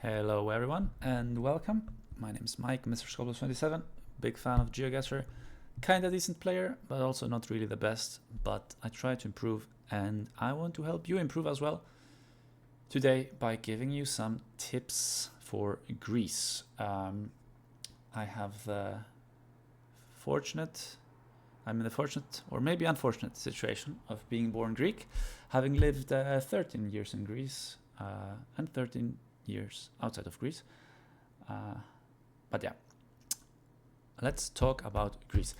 Hello everyone and welcome. My name is Mike, Mr. Scobles27, big fan of GeoGuessr, kinda decent player, but also not really the best, but I try to improve and I want to help you improve as well today by giving you some tips for Greece. I have I'm in the fortunate or maybe unfortunate situation of being born Greek, having lived 13 years in Greece and 13 years outside of Greece. But yeah, let's talk about Greece.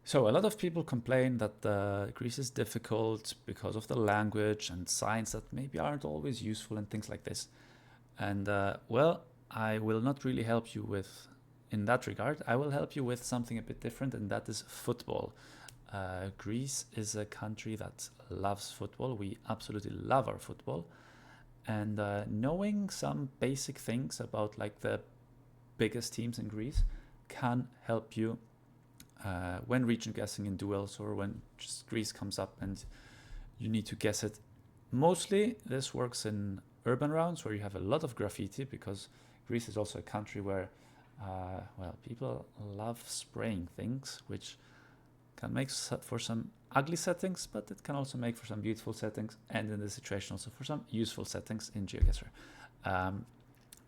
So a lot of people complain that Greece is difficult because of the language and signs that maybe aren't always useful and things like this. And well, I will not really help you with in that regard. I will help you with something a bit different, and that is football. Greece is a country that loves football. We absolutely love our football. And knowing some basic things about like the biggest teams in Greece can help you when region guessing in duels or when just Greece comes up and you need to guess it. Mostly this works in urban rounds where you have a lot of graffiti, because Greece is also a country where well, people love spraying things, which can make for some ugly settings, but it can also make for some beautiful settings, and in this situation also for some useful settings in GeoGuessr.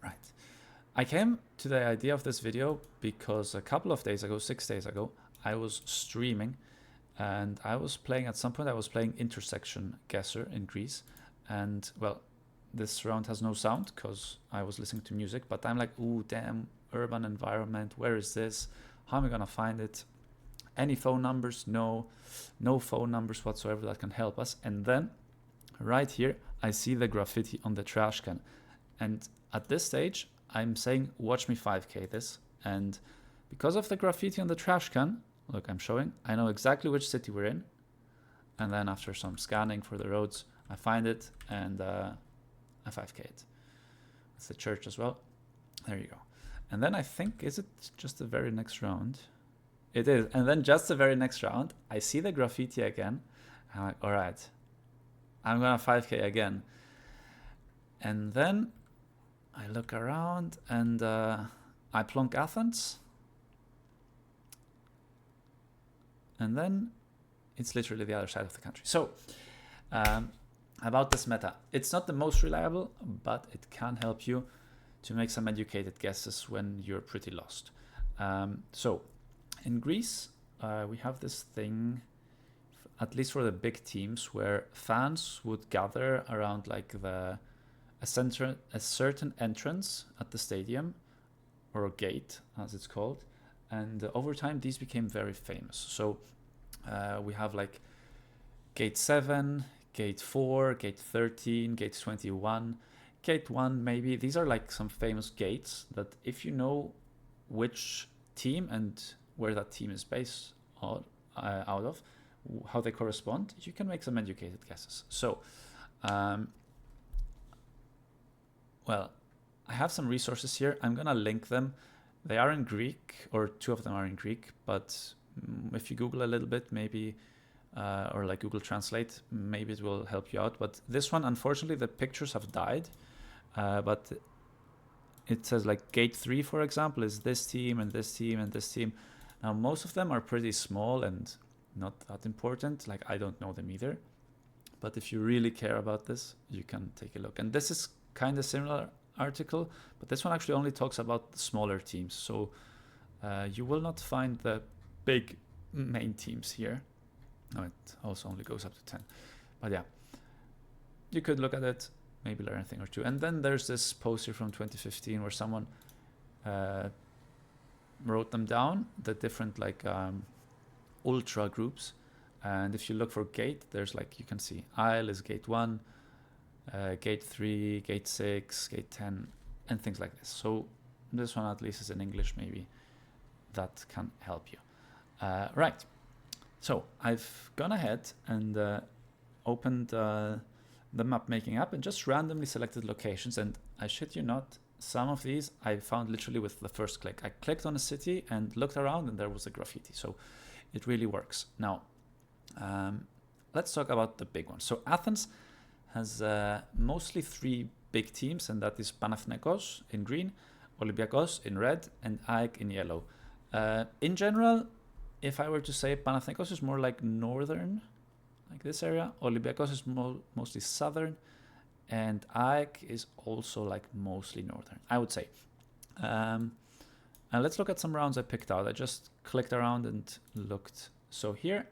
Right. I came to the idea of this video because a couple of days ago, 6 days ago, I was streaming and I was playing, at some point I was playing intersection guesser in Greece, and well, this round has no sound because I was listening to music, but I'm like, ooh, damn, urban environment, where is this? How am I gonna find it? Any phone numbers? No phone numbers whatsoever that can help us. And then right here, I see the graffiti on the trash can. And at this stage, I'm saying, watch me 5K this. And because of the graffiti on the trash can, look, I'm showing, I know exactly which city we're in. And then after some scanning for the roads, I find it and I 5K it. It's the church as well. There you go. And then I think, is it just the very next round? It is. And then just the very next round, I see the graffiti again. I'm like, all right, I'm going to 5K again. And then I look around and I plonk Athens. And then it's literally the other side of the country. So about this meta, it's not the most reliable, but it can help you to make some educated guesses when you're pretty lost. So in Greece, we have this thing, at least for the big teams, where fans would gather around like a certain entrance at the stadium, or a gate as it's called, and over time these became very famous. So we have like gate 7, gate 4, gate 13, gate 21, gate 1 maybe. These are like some famous gates that if you know which team and where that team is based out of, how they correspond, you can make some educated guesses. So well, I have some resources here. I'm gonna link them. They are in Greek, or two of them are in Greek, but if you Google a little bit, maybe or like Google Translate, maybe it will help you out. But this one, unfortunately, the pictures have died, but it says like gate 3, for example, is this team and this team and this team. Now, most of them are pretty small and not that important. Like, I don't know them either. But if you really care about this, you can take a look. And this is kind of similar article, but this one actually only talks about the smaller teams. So you will not find the big main teams here. No, it also only goes up to 10. But yeah, you could look at it, maybe learn a thing or two. And then there's this poster from 2015 where someone wrote them down, the different like ultra groups. And if you look for gate, there's like, you can see Isle is gate 1, gate 3, gate 6, gate 10, and things like this. So this one at least is in English, maybe that can help you. Right. So I've gone ahead and opened the map making app and just randomly selected locations. And I shit you not, some of these I found literally with the first click. I clicked on a city and looked around and there was a graffiti. So it really works. Now, let's talk about the big one. So Athens has mostly 3 big teams, and that is Panathinaikos in green, Olympiacos in red, and AEK in yellow. In general, if I were to say, Panathinaikos is more like northern, like this area. Olympiacos is mostly southern, and AEK is also like mostly northern, I would say. And let's look at some rounds I picked out. I just clicked around and looked. So here,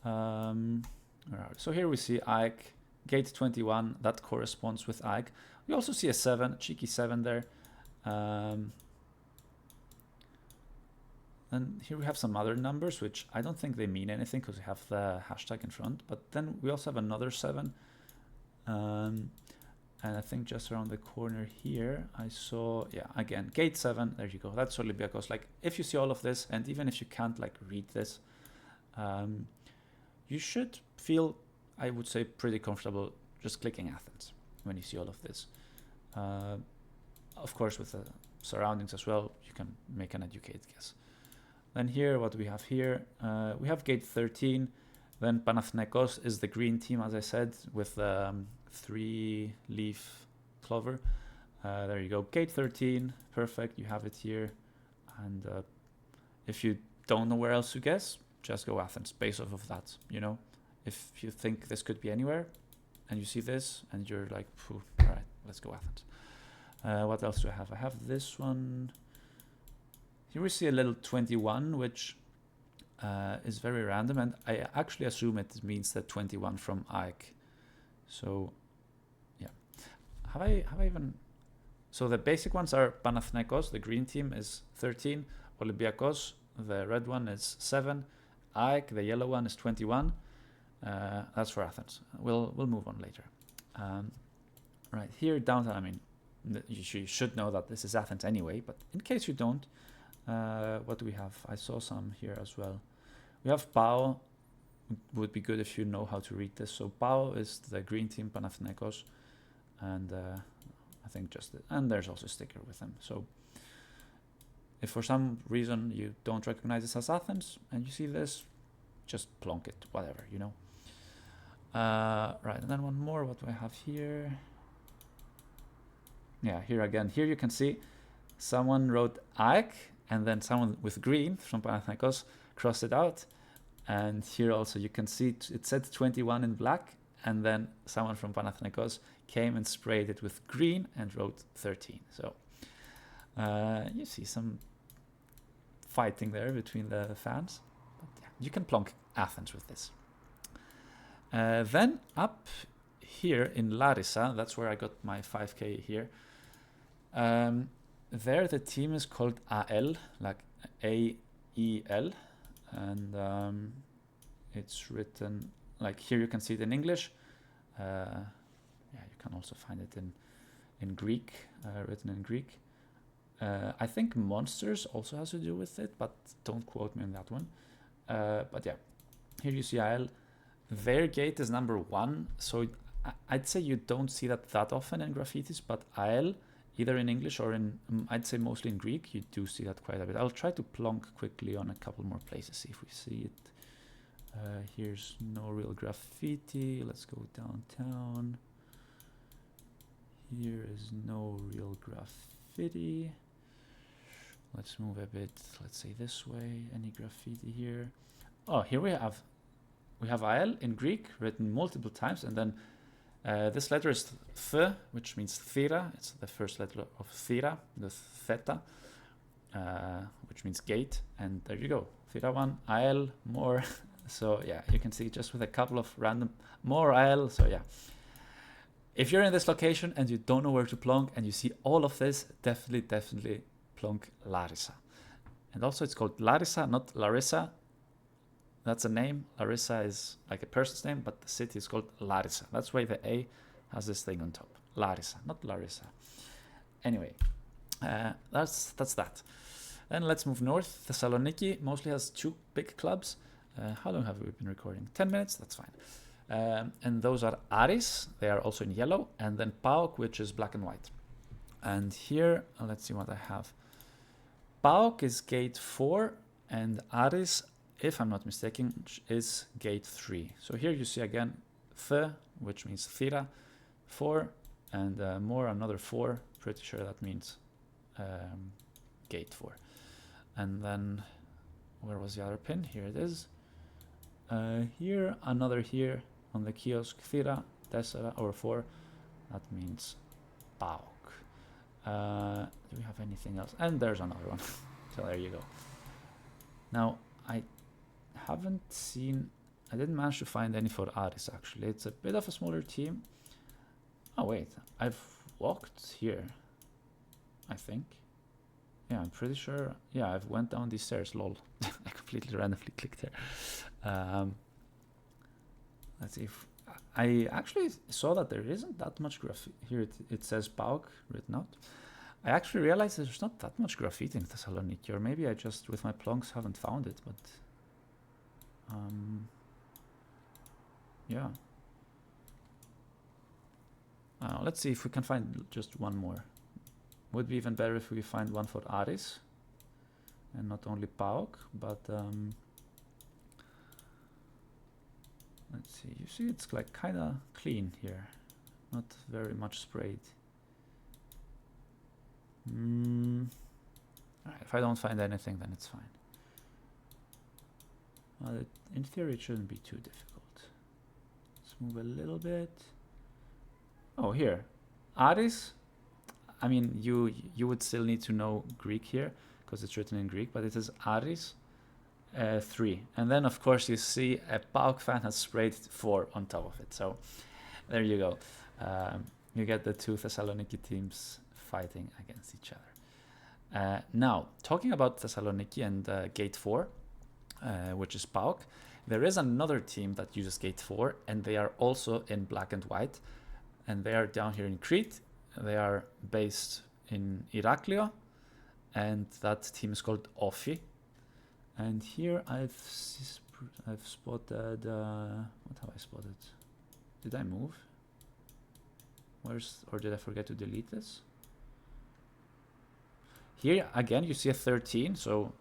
so here we see AEK, gate 21, that corresponds with AEK. We also see a 7, cheeky 7 there. And here we have some other numbers, which I don't think they mean anything because we have the hashtag in front. But then we also have another 7. And I think just around the corner here, I saw, yeah, again, gate 7. There you go. That's Olympiacos. Like, if you see all of this, and even if you can't, like, read this, you should feel, I would say, pretty comfortable just clicking Athens when you see all of this. Of course, with the surroundings as well, you can make an educated guess. Then here, what do we have here? We have gate 13. Then Panathinaikos is the green team, as I said, with 3-leaf clover. There you go, gate 13, perfect, you have it here. And if you don't know where else to guess, just go Athens, based off of that, you know? If you think this could be anywhere, and you see this, and you're like, all right, let's go Athens. What else do I have? I have this one. Here we see a little 21, which is very random, and I actually assume it means the 21 from AEK. So, yeah. Have I even... So the basic ones are Panathinaikos, the green team, is 13. Olympiacos, the red one, is 7. AEK, the yellow one, is 21. That's for Athens. We'll move on later. Right, here downtown, I mean, you should know that this is Athens anyway, but in case you don't, what do we have? I saw some here as well. We have Paok. Would be good if you know how to read this. So Paok is the green team, Panathinaikos, and I think and there's also a sticker with them. So if for some reason you don't recognize this as Athens and you see this, just plonk it, whatever, you know. Right, and then one more. What do I have here? Yeah, here again. Here you can see someone wrote AEK, and then someone with green from Panathinaikos crossed it out. And here also you can see it said 21 in black, and then someone from Panathinaikos came and sprayed it with green and wrote 13. So you see some fighting there between the fans. But yeah, you can plonk Athens with this. Then up here in Larissa, that's where I got my 5K here. There the team is called AL, like AEL, and it's written like here. You can see it in English. Yeah, you can also find it in Greek, written in Greek. I think Monsters also has to do with it, but don't quote me on that one. But yeah, here you see AL. Their gate is number 1, so I'd say you don't see that often in graffitis, but AL, either in English or in, I'd say mostly in Greek, you do see that quite a bit. I'll try to plonk quickly on a couple more places, see if we see it. Here's no real graffiti. Let's go downtown. Here is no real graffiti. Let's move a bit, let's say this way. Any graffiti here? Oh, here we have AL in Greek, written multiple times, and then this letter is Th, which means Thύρα. It's the first letter of Θύρα, the theta, which means gate. And there you go, Θύρα 1, AL, more. So yeah, you can see just with a couple of random, more AL. So yeah, if you're in this location and you don't know where to plonk and you see all of this, definitely plonk Larissa. And also it's called Larissa, not Larissa. That's a name. Larissa is like a person's name, but the city is called Larissa. That's why the A has this thing on top. Larissa, not Larissa. Anyway, that's that. Then let's move north. Thessaloniki mostly has 2 big clubs. How long have we been recording? 10 minutes? That's fine. And those are Aris. They are also in yellow. And then Paok, which is black and white. And here, let's see what I have. Paok is gate 4, and Aris, if I'm not mistaken, is gate 3. So here you see again Th, which means Thύρα, 4, and more another 4. Pretty sure that means gate 4. And then where was the other pin? Here it is. Here, another here on the kiosk, Θύρα, 4 or 4. That means Paok. Do we have anything else? And there's another one. So there you go. Now, I didn't manage to find any for Aris actually. It's a bit of a smaller team. Oh wait, I've walked here, I think. Yeah, I'm pretty sure. Yeah, I've went down these stairs, lol. I completely randomly clicked there. Let's see if I actually saw that there isn't that much graffiti. Here it says Paok written out. I actually realized there's not that much graffiti in Thessaloniki, or maybe I just, with my plonks, haven't found it, but yeah. Let's see if we can find just one more. Would be even better if we find one for Aris, and not only Paok, but let's see. You see, it's like kind of clean here, not very much sprayed. Alright, if I don't find anything, then it's fine. In theory, it shouldn't be too difficult. Let's move a little bit. Oh, here, Aris. I mean, you would still need to know Greek here because it's written in Greek, but it is Aris 3. And then, of course, you see a Paok fan has sprayed 4 on top of it. So there you go. You get the 2 Thessaloniki teams fighting against each other. Now, talking about Thessaloniki and Gate 4, which is Paok, there is another team that uses Gate 4, and they are also in black and white. And they are down here in Crete. They are based in Iraklio, and that team is called OSFP. And here I've spotted, what have I spotted? Did I move? Or did I forget to delete this? Here again you see a 13, so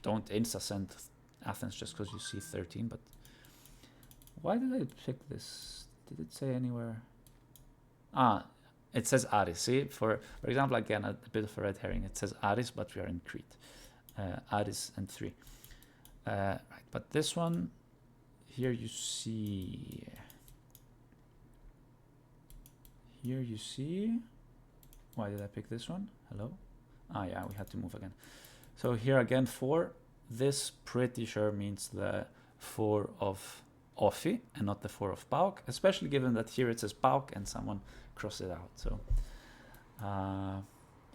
don't insta send Athens just because you see 13, but why did I pick this? Did it say anywhere? It says Aris. See, for example, again, a bit of a red herring. It says Aris, but we are in Crete. Aris and 3. Right, but this one, here you see... Here you see... Why did I pick this one? Hello? Yeah, we had to move again. So here again, 4. This pretty sure means the 4 of OSFP and not the 4 of Paok, especially given that here it says Paok and someone crossed it out. So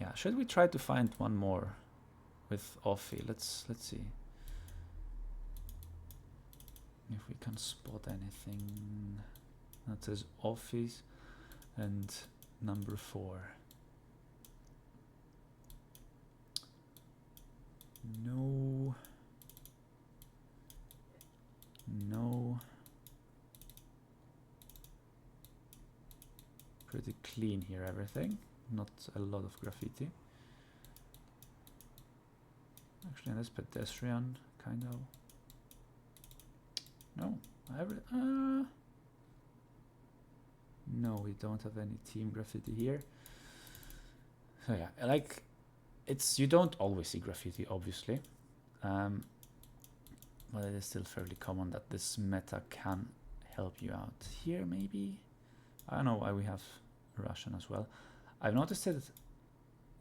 yeah, should we try to find one more with OSFP? Let's see if we can spot anything that says office and number 4. No. Pretty clean here, everything. Not a lot of graffiti. Actually, this pedestrian kind of. No, no, we don't have any team graffiti here. So yeah, like you don't always see graffiti, obviously, but it is still fairly common that this meta can help you out. Here, maybe. I don't know why we have Russian as well. I've noticed it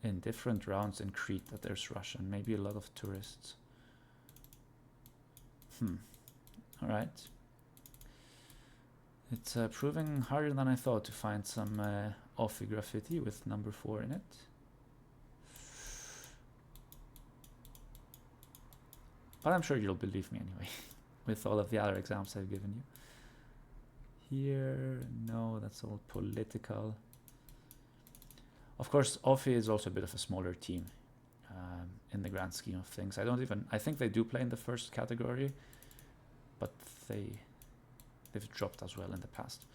in different rounds in Crete that there's Russian. Maybe a lot of tourists. All right. It's proving harder than I thought to find some OSFP graffiti with number 4 in it. But I'm sure you'll believe me anyway, with all of the other examples I've given you. Here, no, that's all political. Of course, OSFP is also a bit of a smaller team in the grand scheme of things. I think they do play in the first category, but they've dropped as well in the past.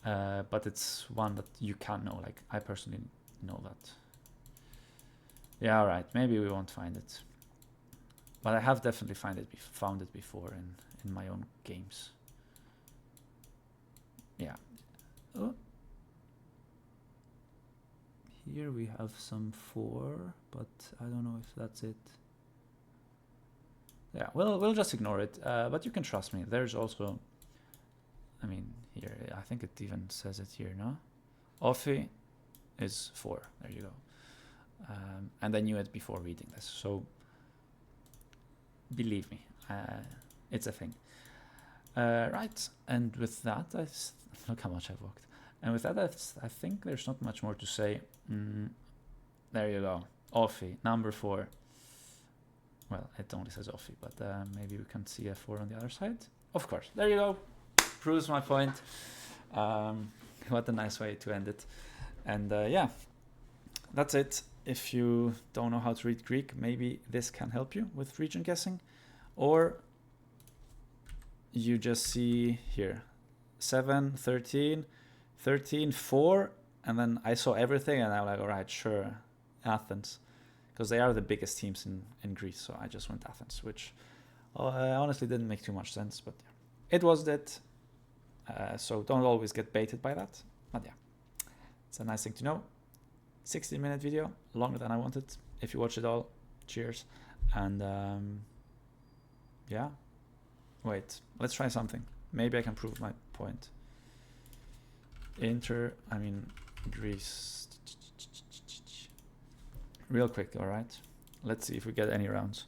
But it's one that you can know, like I personally know that. Yeah, all right, maybe we won't find it. But I have definitely found it before in my own games. Yeah. Oh, here we have some 4, but I don't know if that's it. Yeah, we'll just ignore it, but you can trust me. There's also, I mean, here, I think it even says it here, no? OSFP is 4, there you go. And I knew it before reading this, so believe me, it's a thing. Right, and with that, look how much I've walked. And with that, I think there's not much more to say. There you go, OSFP, number 4. Well, it only says OSFP, but maybe we can see a 4 on the other side. Of course, there you go. Proves my point. What a nice way to end it. And yeah, that's it. If you don't know how to read Greek, maybe this can help you with region guessing. Or you just see here, 7, 13, 13, 4, and then I saw everything and I'm like, all right, sure, Athens. Because they are the biggest teams in Greece, so I just went Athens, which honestly didn't make too much sense, but yeah. It was that. So don't always get baited by that, but yeah, it's a nice thing to know. 60-minute video, longer than I wanted. If you watch it all, cheers. And yeah, wait, let's try something. Maybe I can prove my point. Greece. Real quick, all right? Let's see if we get any rounds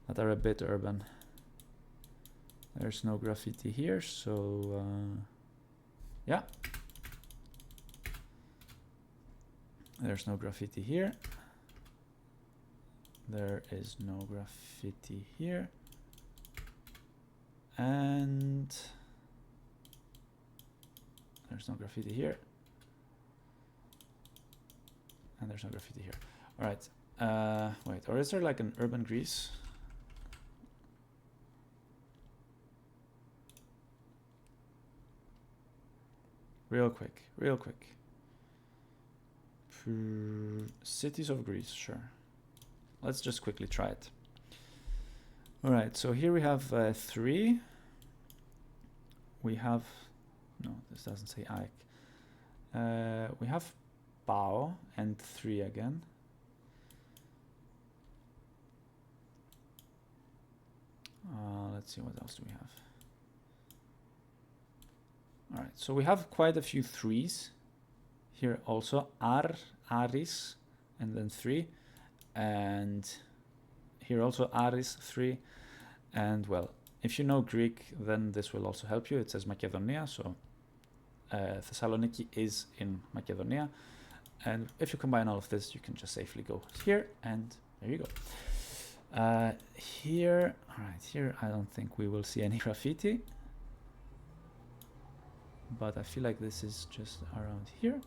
that are a bit urban. There's no graffiti here, so yeah. There's no graffiti here. There is no graffiti here. And there's no graffiti here. And there's no graffiti here. All right. Wait, or is there like an urban Greece? Real quick. Cities of Greece, sure. Let's just quickly try it. All right, so here we have 3. We have, no, this doesn't say Ike. We have Paok and 3 again. Let's see, what else do we have? All right, so we have quite a few 3s here also. Aris, and then 3. And here also Aris, 3. And well, if you know Greek, then this will also help you. It says Macedonia, so Thessaloniki is in Macedonia. And if you combine all of this, you can just safely go here, and there you go. Here, all right, here I don't think we will see any graffiti, but I feel like this is just around here.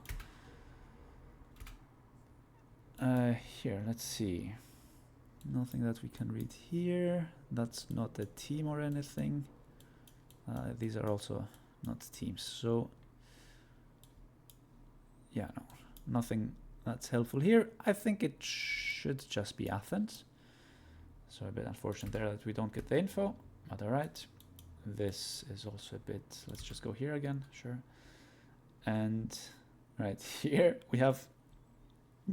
Here, let's see. Nothing that we can read here. That's not a team or anything. These are also not teams, so yeah, no, nothing that's helpful here. I think it should just be Athens. So a bit unfortunate there that we don't get the info, but all right. This is also a bit, let's just go here again, sure. And right here we have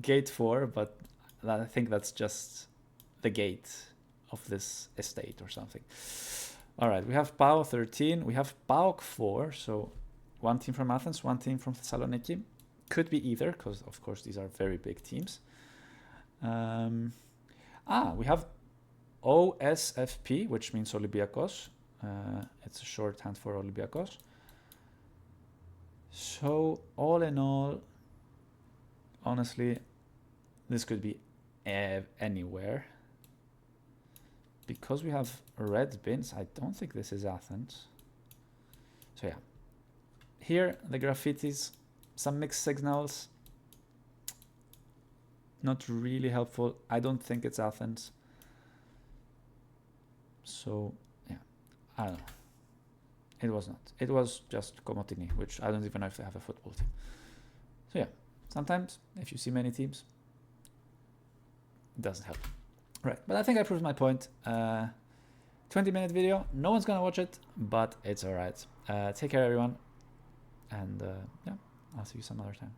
gate 4, but I think that's just the gate of this estate or something. All right, we have Paok 13, we have Paok 4, so one team from Athens, one team from Thessaloniki. Could be either, because of course these are very big teams. We have OSFP, which means Olympiacos. It's a shorthand for Olympiacos. So all in all, honestly, this could be anywhere. Because we have red bins, I don't think this is Athens. So yeah, here the graffitis, some mixed signals, not really helpful. I don't think it's Athens. So yeah, I don't know. It was not. It was just Komotini, which I don't even know if they have a football team. So yeah, sometimes if you see many teams, it doesn't help. Right, but I think I proved my point. 20-minute video, no one's gonna watch it, but it's all right. Take care, everyone, and yeah, I'll see you some other time.